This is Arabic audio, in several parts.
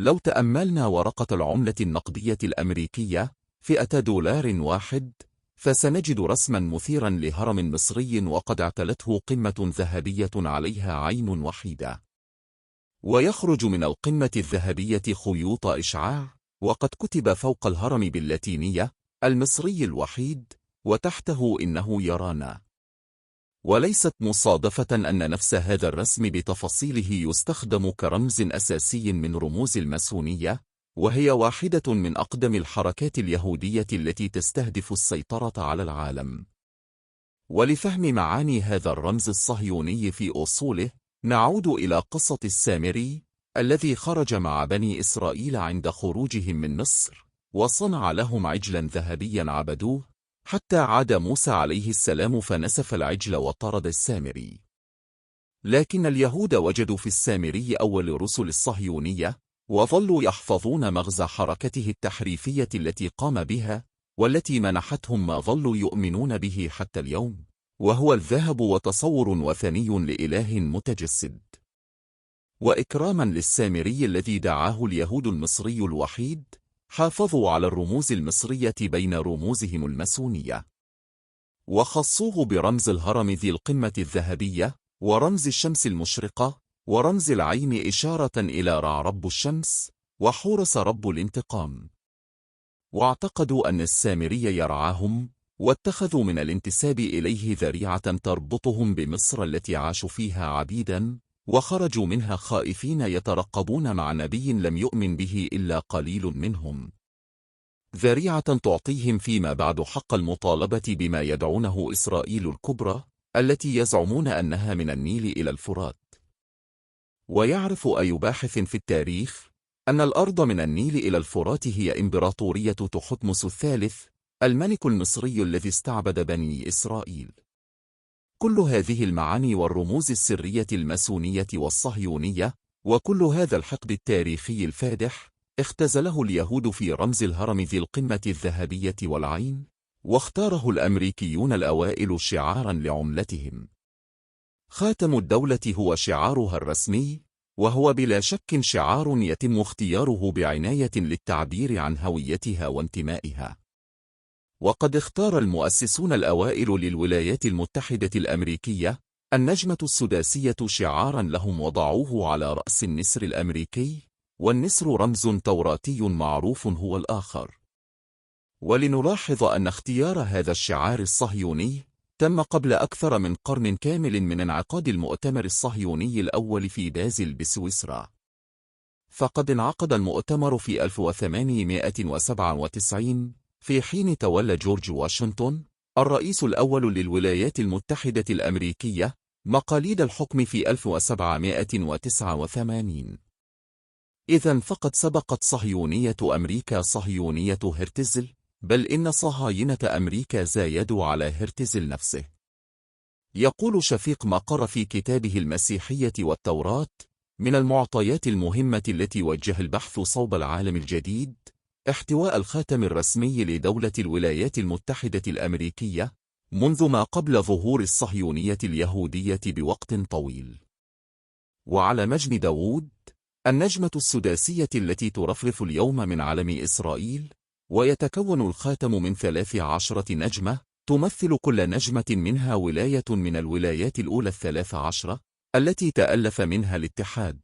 لو تأملنا ورقة العملة النقدية الأمريكية فئة $1، فسنجد رسما مثيرا لهرم مصري وقد اعتلته قمة ذهبية عليها عين وحيدة، ويخرج من القمة الذهبية خيوط إشعاع، وقد كتب فوق الهرم باللاتينية: المصري الوحيد، وتحته: إنه يرانا. وليست مصادفة أن نفس هذا الرسم بتفاصيله يستخدم كرمز أساسي من رموز الماسونية، وهي واحدة من أقدم الحركات اليهودية التي تستهدف السيطرة على العالم. ولفهم معاني هذا الرمز الصهيوني في أصوله، نعود إلى قصة السامري الذي خرج مع بني إسرائيل عند خروجهم من مصر، وصنع لهم عجلا ذهبيا عبدوه، حتى عاد موسى عليه السلام فنسف العجل وطرد السامري. لكن اليهود وجدوا في السامري أول رسل الصهيونية، وظلوا يحفظون مغزى حركته التحريفية التي قام بها، والتي منحتهم ما ظلوا يؤمنون به حتى اليوم، وهو الذهب وتصور وثني لإله متجسد. وإكراما للسامري الذي دعاه اليهود المصري الوحيد، حافظوا على الرموز المصرية بين رموزهم الماسونية، وخصوه برمز الهرم ذي القمة الذهبية، ورمز الشمس المشرقة، ورمز العين إشارة إلى رع رب الشمس، وحورس رب الانتقام. واعتقدوا أن السامري يرعاهم، واتخذوا من الانتساب إليه ذريعة تربطهم بمصر التي عاشوا فيها عبيدا، وخرجوا منها خائفين يترقبون مع نبي لم يؤمن به إلا قليل منهم، ذريعة تعطيهم فيما بعد حق المطالبة بما يدعونه إسرائيل الكبرى، التي يزعمون أنها من النيل إلى الفرات. ويعرف أي باحث في التاريخ أن الأرض من النيل إلى الفرات هي إمبراطورية تحتمس الثالث، الملك المصري الذي استعبد بني إسرائيل. كل هذه المعاني والرموز السرية الماسونية والصهيونية، وكل هذا الحقد التاريخي الفادح، اختزله اليهود في رمز الهرم ذي القمة الذهبية والعين، واختاره الأمريكيون الأوائل شعارا لعملتهم. خاتم الدولة هو شعارها الرسمي، وهو بلا شك شعار يتم اختياره بعناية للتعبير عن هويتها وانتمائها. وقد اختار المؤسسون الأوائل للولايات المتحدة الأمريكية النجمة السداسية شعارا لهم، وضعوه على رأس النسر الأمريكي، والنسر رمز توراتي معروف هو الآخر. ولنلاحظ أن اختيار هذا الشعار الصهيوني تم قبل أكثر من قرن كامل من انعقاد المؤتمر الصهيوني الأول في بازل بسويسرا. فقد انعقد المؤتمر في 1897 في حين تولى جورج واشنطن الرئيس الأول للولايات المتحدة الأمريكية مقاليد الحكم في 1789. إذن فقد سبقت صهيونية أمريكا صهيونية هرتزل، بل إن صهاينة أمريكا زايدوا على هرتزل نفسه. يقول شفيق مقر في كتابه المسيحية والتوراة: من المعطيات المهمة التي وجه البحث صوب العالم الجديد احتواء الخاتم الرسمي لدولة الولايات المتحدة الأمريكية منذ ما قبل ظهور الصهيونية اليهودية بوقت طويل. وعلى مجن داوود النجمة السداسية التي ترفرف اليوم من علم إسرائيل، ويتكون الخاتم من 13 نجمة تمثل كل نجمة منها ولاية من الولايات الأولى 13 التي تألف منها الاتحاد.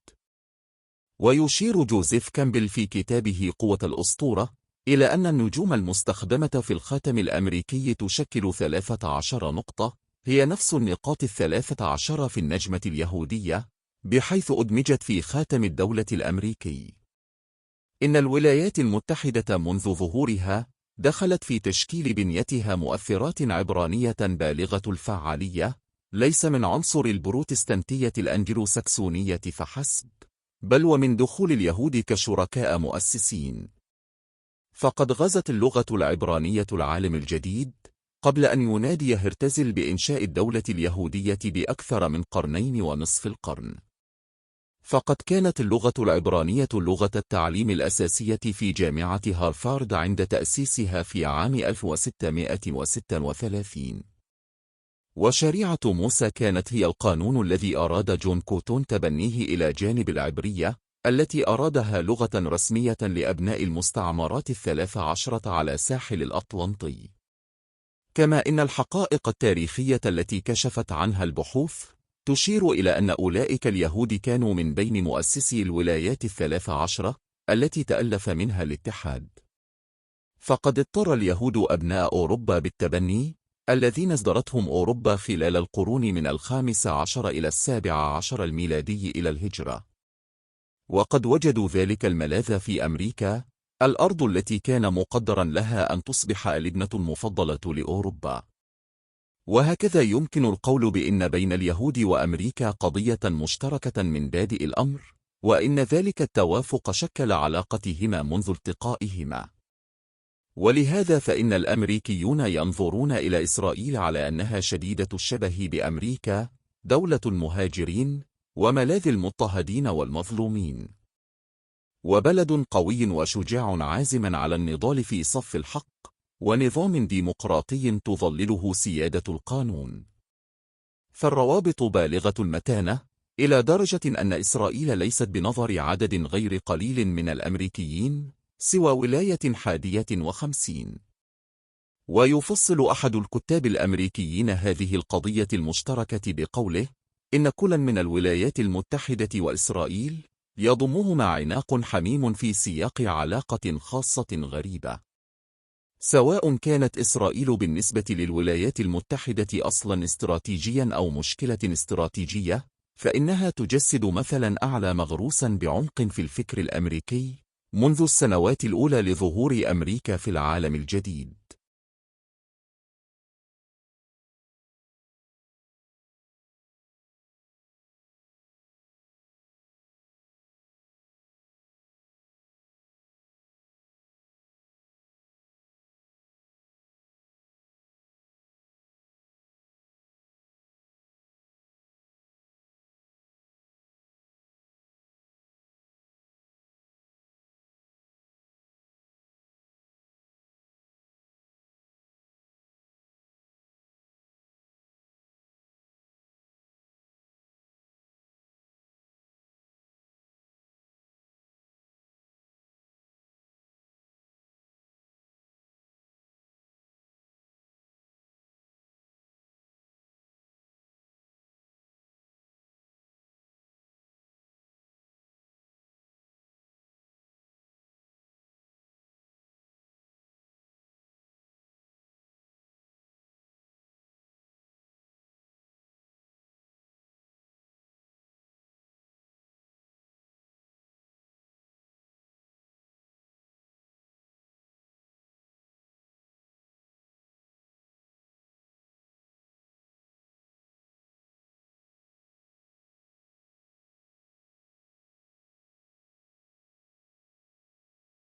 ويشير جوزيف كامبل في كتابه قوة الأسطورة إلى أن النجوم المستخدمة في الخاتم الأمريكي تشكل 13 نقطة هي نفس النقاط 13 في النجمة اليهودية، بحيث أدمجت في خاتم الدولة الأمريكي. إن الولايات المتحدة منذ ظهورها دخلت في تشكيل بنيتها مؤثرات عبرانية بالغة الفعالية، ليس من عنصر البروتستانتية الأنجلوساكسونية فحسب، بل ومن دخول اليهود كشركاء مؤسسين. فقد غزت اللغة العبرانية العالم الجديد قبل أن ينادي هرتزل بإنشاء الدولة اليهودية بأكثر من 2.5 قرن. فقد كانت اللغة العبرانية لغة التعليم الأساسية في جامعة هارفارد عند تأسيسها في عام 1636. وشريعة موسى كانت هي القانون الذي أراد جون كوتون تبنيه إلى جانب العبرية، التي أرادها لغة رسمية لأبناء المستعمرات 13 على ساحل الأطلنطي. كما إن الحقائق التاريخية التي كشفت عنها البحوث تشير إلى أن أولئك اليهود كانوا من بين مؤسسي الولايات 13 التي تألف منها الاتحاد. فقد اضطر اليهود أبناء أوروبا بالتبني الذين ازدرتهم أوروبا خلال القرون من 15 إلى 17 الميلادي إلى الهجرة، وقد وجدوا ذلك الملاذ في أمريكا، الأرض التي كان مقدرا لها أن تصبح اللبنة المفضلة لأوروبا. وهكذا يمكن القول بأن بين اليهود وأمريكا قضية مشتركة من بادئ الأمر، وإن ذلك التوافق شكل علاقتهما منذ التقائهما. ولهذا فإن الأمريكيون ينظرون إلى إسرائيل على أنها شديدة الشبه بأمريكا، دولة المهاجرين وملاذ المضطهدين والمظلومين، وبلد قوي وشجاع عازم على النضال في صف الحق، ونظام ديمقراطي تظلله سيادة القانون. فالروابط بالغة المتانة، إلى درجة أن إسرائيل ليست بنظر عدد غير قليل من الأمريكيين سوى ولاية 51. ويفصل أحد الكتاب الأمريكيين هذه القضية المشتركة بقوله: إن كل من الولايات المتحدة وإسرائيل يضمهما عناق حميم في سياق علاقة خاصة غريبة. سواء كانت إسرائيل بالنسبة للولايات المتحدة أصلا استراتيجيا أو مشكلة استراتيجية، فإنها تجسد مثلا أعلى مغروسا بعمق في الفكر الأمريكي منذ السنوات الأولى لظهور أمريكا في العالم الجديد.